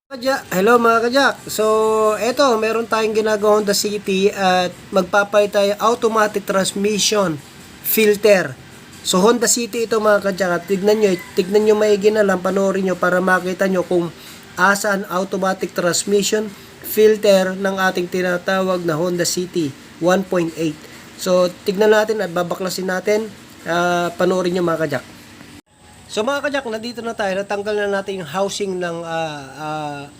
Hello mga kajak. So, eto, meron tayong ginagawa Honda City at magpapalit tayo automatic transmission filter. So, Honda City ito mga kajak. At tignan nyo maigi na lang, panoorin nyo para makita nyo kung asan automatic transmission filter ng ating tinatawag na Honda City 1.8. So, tignan natin at babaklasin natin. Panoorin nyo mga kajak. So mga kajak, nandito na tayo. Natanggal na natin yung housing ng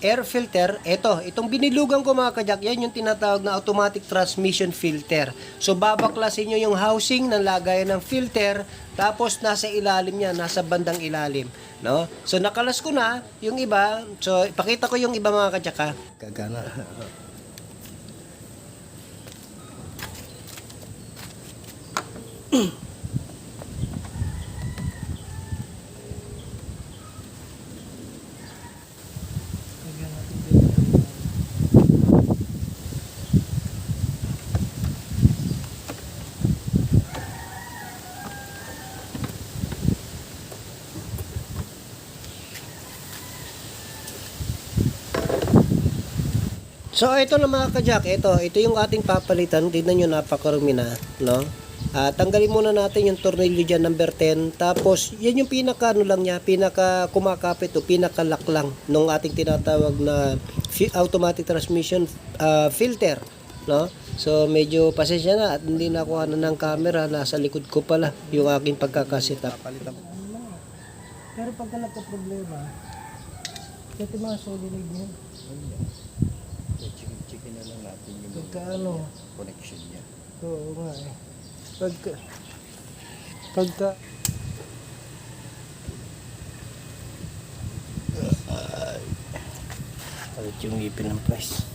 air filter. Itong binilugan ko mga kajak, yan yung tinatawag na automatic transmission filter. So babaklasin nyo yung housing ng lagayan ng filter, tapos nasa ilalim niya, nasa bandang ilalim. No? So nakalas ko na yung iba. So ipakita ko yung iba mga kajak ha. Gagana. So ito na mga kajak, ito yung ating papalitan. Tignan nyo, napakarumi na, no? Tanggalin muna natin yung tornilyo dyan, number 10. Tapos yan yung pinaka ano lang niya, pinaka kumakapit o pinaka lock lang nung ating tinatawag na automatic transmission filter, no? So medyo pasensya na at hindi na ako ng camera, nasa likod ko pala yung aking pagkakasetup. Pero pagka nagka-problema, ito mga solenoid niya. Chicken na lang natin yung Pagka connection niya. Oo nga eh. Pagka Palit yung ngipin ng price.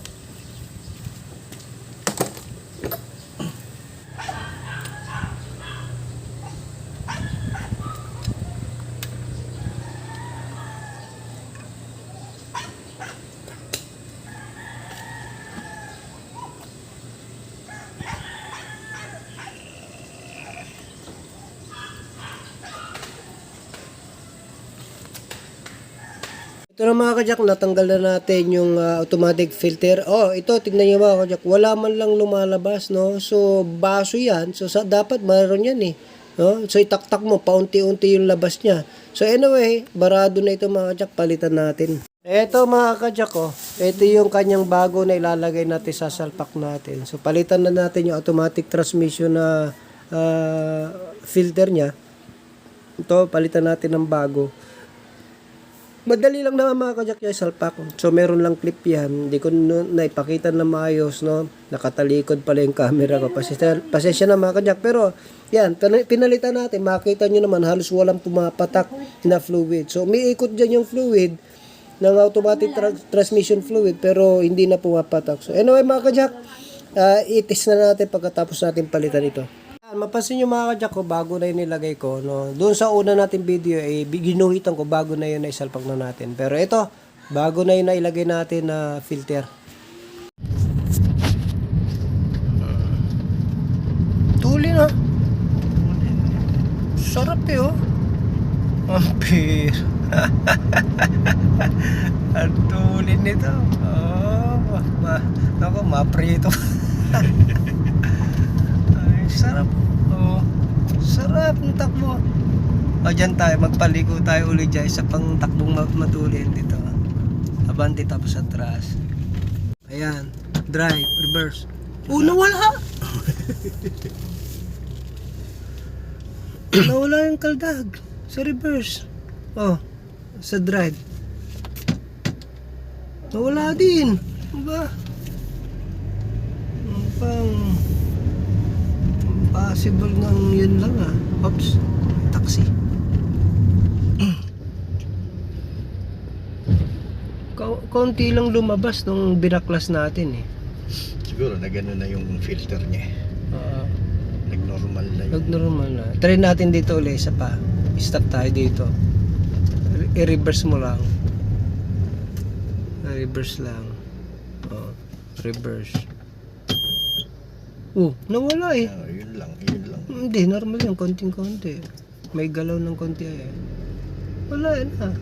Ito na mga kajak, natanggal na natin yung automatic filter. Ito, tignan nyo mga kajak, wala man lang lumalabas, no? So, baso yan. So, dapat mayroon yan eh. No? So, itaktak mo, paunti-unti yung labas niya. So, anyway, barado na ito mga kajak, palitan natin. Ito mga kajak, ito yung kanyang bago na ilalagay natin sa salpak natin. So, palitan na natin yung automatic transmission na filter niya. Ito, palitan natin ng bago. Madali lang naman mga kajak yung salpak. So meron lang clip yan. Hindi ko naipakita na maayos, no? Nakatalikod pala yung camera ko. Pasensya na mga kajak. Pero yan, pinalitan natin. Makita nyo naman halos walang pumapatak na fluid. So umiikot dyan yung fluid ng automatic transmission fluid pero hindi na pumapatak. So anyway mga kajak, itis na natin pagkatapos natin palitan ito. Mapansin nyo mga kajak ko, bago na yung nilagay ko, no? Doon sa una natin video, ginuhitan ko, bago na yun na isalpak na natin. Pero ito, bago na yun na ilagay natin na filter. Tuli na. Sarap eh, oh. Ampir. Ang tuli nito. Naku, maprito. Sarap. Sarap ng takbo. Dyan tayo, magpaliko tayo ulit dyan sa pang takbong matulin dito. Abante tapos atras. Ayan, drive, reverse. Nawala! Nawala yung kaldag sa reverse. Sa drive. Nawala din. Diba? Possible ng yun lang Oops, taxi. Konti lang lumabas nung binaklas natin eh. Siguro nagano na yung filter niya. Nagnormal na yun. Nagnormal na. Try natin dito ulit isa pa. Stop tayo dito. I-reverse mo lang. Reverse lang. Reverse. Nawala eh. Yun lang. Hindi, normal yung konting-konti. May galaw ng konti eh. Wala na.